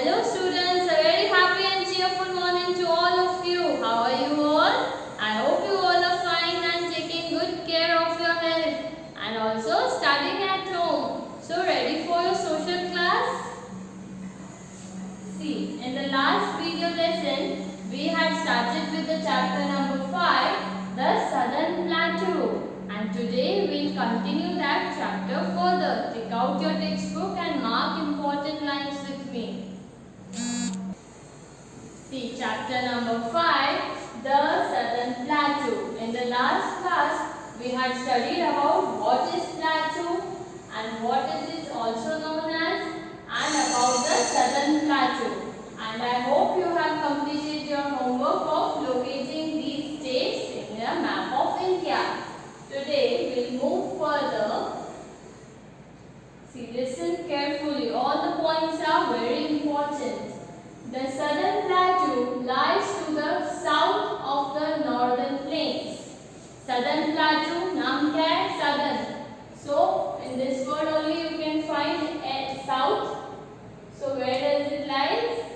Hello students, a very happy and cheerful morning to all of you. How are you all? I hope you all are fine and taking good care of your health and also studying at home. So ready for your social class? See, in the last video lesson, we had started with the chapter number 5, the Southern Plateau. And today we will continue that chapter further. Take out your textbook and mark important lines with me. See, chapter number 5, the Southern Plateau. In the last class, we had studied about what is plateau and what it is also known as, and about the Southern Plateau. And I hope you have completed your homework of locating these states in the map of India. Today we will move further. See, listen carefully. All the points are very important. The Southern Plateau lies to the south of the northern plains. Southern Plateau, naam kya hai? Southern. So, in this word only you can find south. So, where does it lie?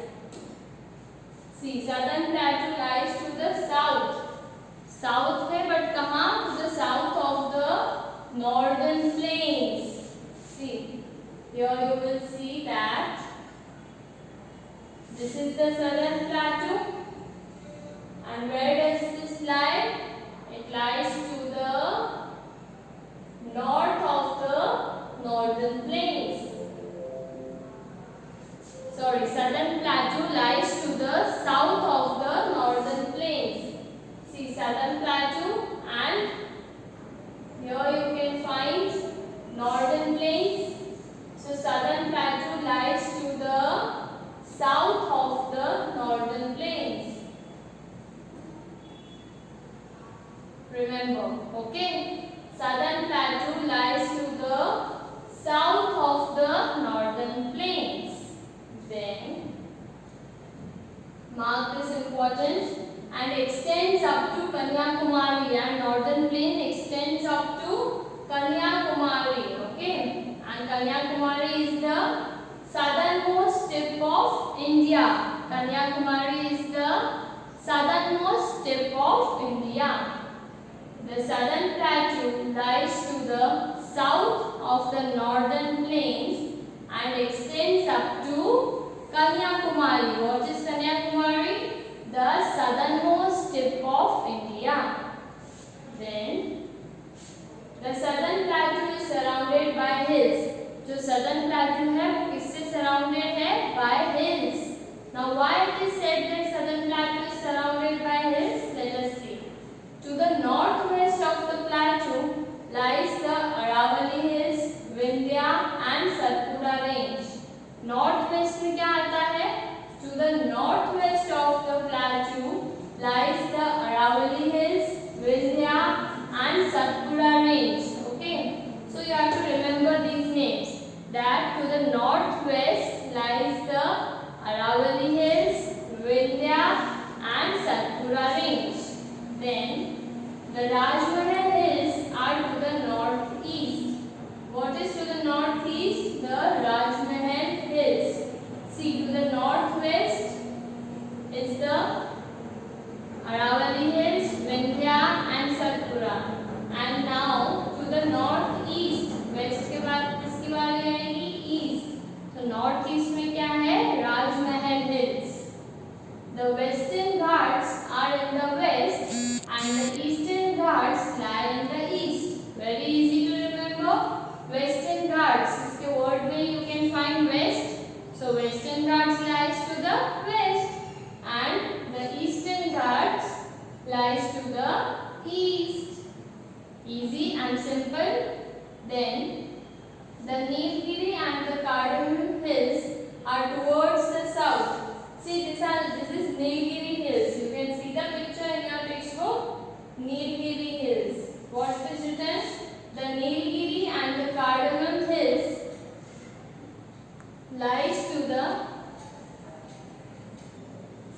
See, Southern Plateau lies to the south. South है, but कहाँ? To the south of the northern plains. See, here you will see that this is the Southern Plateau. And where does this lie? It lies to the north of the northern plains. Sorry, Southern Plateau lies to the south of the northern plains. See, Southern Plateau, and here you can find northern plains. So, Southern Plateau lies to the south of the northern plains. Remember, okay? Southern Plateau lies to the south of the northern plains. Then, mark this important, and extends up to Kanyakumari, and northern plain extends up to Kanyakumari, okay? And Kanyakumari is the southernmost tip of India. Kanyakumari is the southernmost tip of India. The Southern Plateau lies to the south of the northern plains and extends up to Kanyakumari. What is Kanyakumari? The southernmost tip of India. Then, the Southern Plateau is surrounded by hills. जो Southern Plateau है वो किससे surrounded है? By hills. Now, why it is said that Southern Plateau is surrounded by hills? Let us see. To the northwest of the plateau lies the Aravalli Hills, Vindhya and Satpura range. Northwest में क्या आता है? To the northwest of the plateau lies the Aravalli Hills, Vindhya and Satpura range. Okay. So you have to remember these names. That to the northwest lies the Aravalli Hills, Vindhya and Satpura range. Then the Rajmahal Hills are to the northeast. What is to the northeast? The Rajmahal Hills. See, to the northwest is the Aravalli Hills, Vindhya and Satpura. And now to the northeast, west के बाद किसकी बारी आएगी? East. तो northeast में क्या है? Rajmahal Hills. The western Ghats are in the west and the eastern Ghats lie in the east. Very easy to remember. Western Ghats, इसके word में you can find west. So Western Ghats lies to the west and the Eastern Ghats lies to the east. Easy and simple. Then the Nilgiri and the Cardamom Hills are towards the south. See, this is Nilgiri Hills. You can see the picture in your textbook. Nilgiri Hills. What is written? The Nilgiri and the Cardamom Hills lies to the,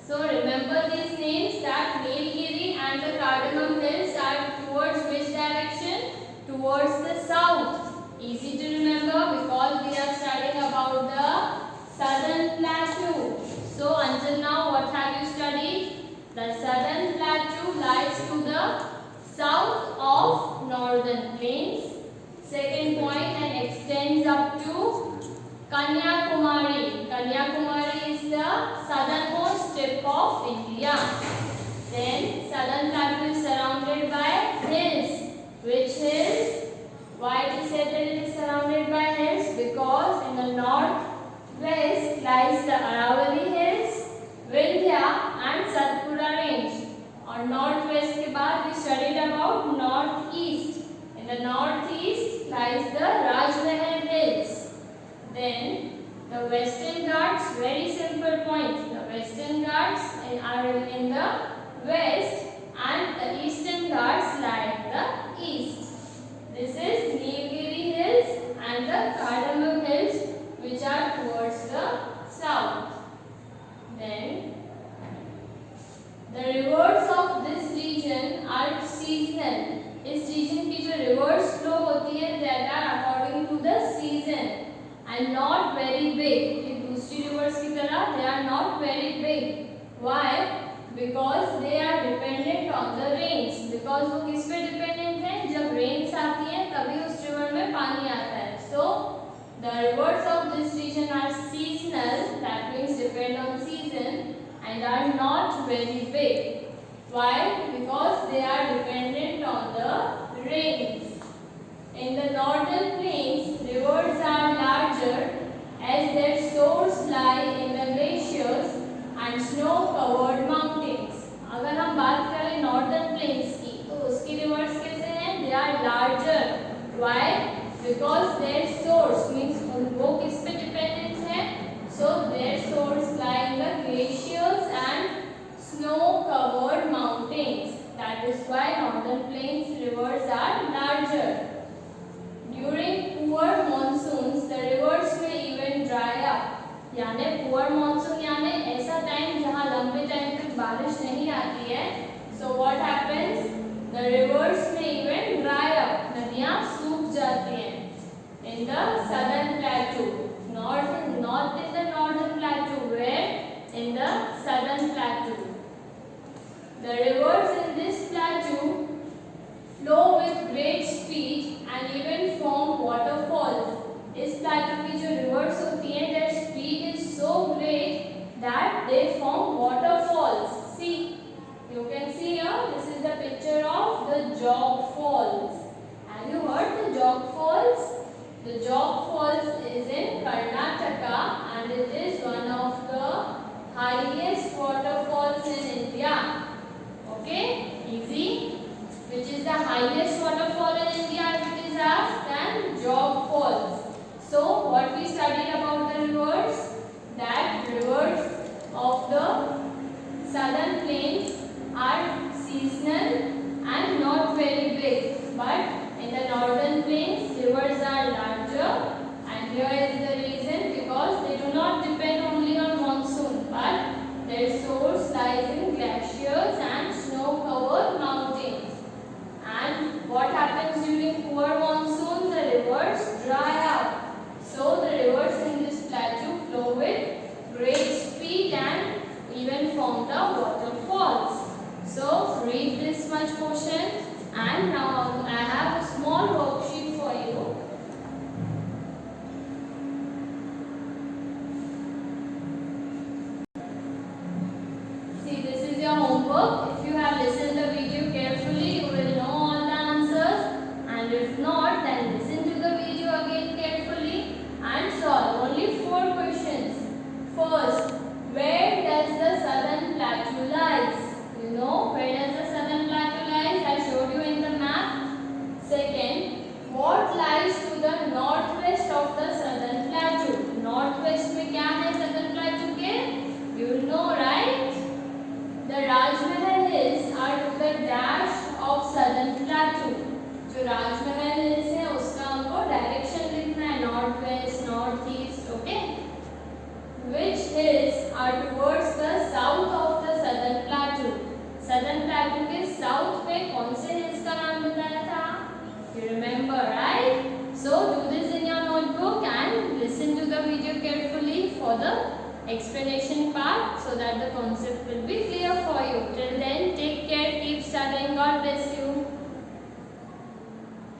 so remember these names, that Nilgiri and the Cardamom Hills are towards which direction? Towards the south. Easy to remember because we are studying about the Southern Plateau. the south of northern plains. Second point, and extends up to Kanyakumari. Kanyakumari is the southernmost tip of India. Then southern plateau is surrounded by hills. Which hills? Why it is said that it is surrounded by hills? Because in the northwest lies the Aravalli Hills, Vindhya and Satpura range. और northwest के बाद we studied about northeast. In the northeast lies the Rajmahal Hills. Then the Western Ghats, very simple point. The Western Ghats are in the west and the Eastern Ghats lie in the east. This is Nilgiri Hills and the Cardamom Hills, which are towards the south. Then the rivers of this region are seasonal. इस region की जो rivers flow होती है, that are according to the season and not very big. ये दूसरी rivers की तरह they are not very big. Why? Because they are dependent on the rains. Because वो किस पे dependent है? जब rains आती हैं तभी उस river में पानी आता है. So the rivers of this region are seasonal. That means depend on season and are not very big. Why? Because they are dependent on the rains. In the northern plains, rivers are larger as their source lie in the glaciers and snow-covered mountains. अगर हम बात करें northern plains की, तो उसकी rivers कैसे हैं? They are larger. Why? Because their source means वो किस पे dependent है? So their source lie in the glaciers and snow-covered mountains. That is why northern plains rivers are larger. During poor monsoons, the rivers may even dry up. यानी poor monsoon यानी ऐसा time जहाँ लंबे time तक बारिश नहीं आती है. So what happens? The rivers may even dry up. नदियाँ सूख जाती हैं. In the southern plateau, not in the northern plateau, where in the southern plateau. The rivers in this plateau flow with great speed and even form waterfalls. इस plateau की जो rivers होती हैं, their speed is so great that they form waterfalls. See, you can see here. This is the picture of the Jog Falls. Have you heard the Jog Falls? The Jog Falls is in Karnataka and it is one of the highest waterfalls in India. Okay, easy. Which is the highest waterfall in India? It is asked. Then Jog Falls. So what we studied about the rivers? That rivers of the southern plains are seasonal and not very big. But in the northern plains, rivers are larger. And here is the reason, because they do not depend only on monsoon, but their source lies in glaciers and snow-covered mountains. And what happens during poor monsoon? The rivers dry up. So the rivers in this plateau flow with great speed and even form the waterfalls. So read this much portion, and now I have a small worksheet for you. See, this is your homework. If you have listened the video carefully, you will know all the answers, and if not, then listen to the video again carefully and solve. Only 4 questions. First, where does the southern plateau lies? You know where does the southern plateau lies? I showed you in the map. Second, what lies to the northwest of the southern plateau? Northwest में क्या है southern plateau के? You know, right? The Rajmahal Hills are to the dash of southern plateau. जो Rajmahal Hills है उसका हमको direction लिखना है, north west, north east, okay? Which hills are towards the south of the southern plateau? Southern plateau के south पे कौन से hills का नाम बताया था? You remember, right? So do this in your notebook and listen to the video carefully for the explanation part so that the concept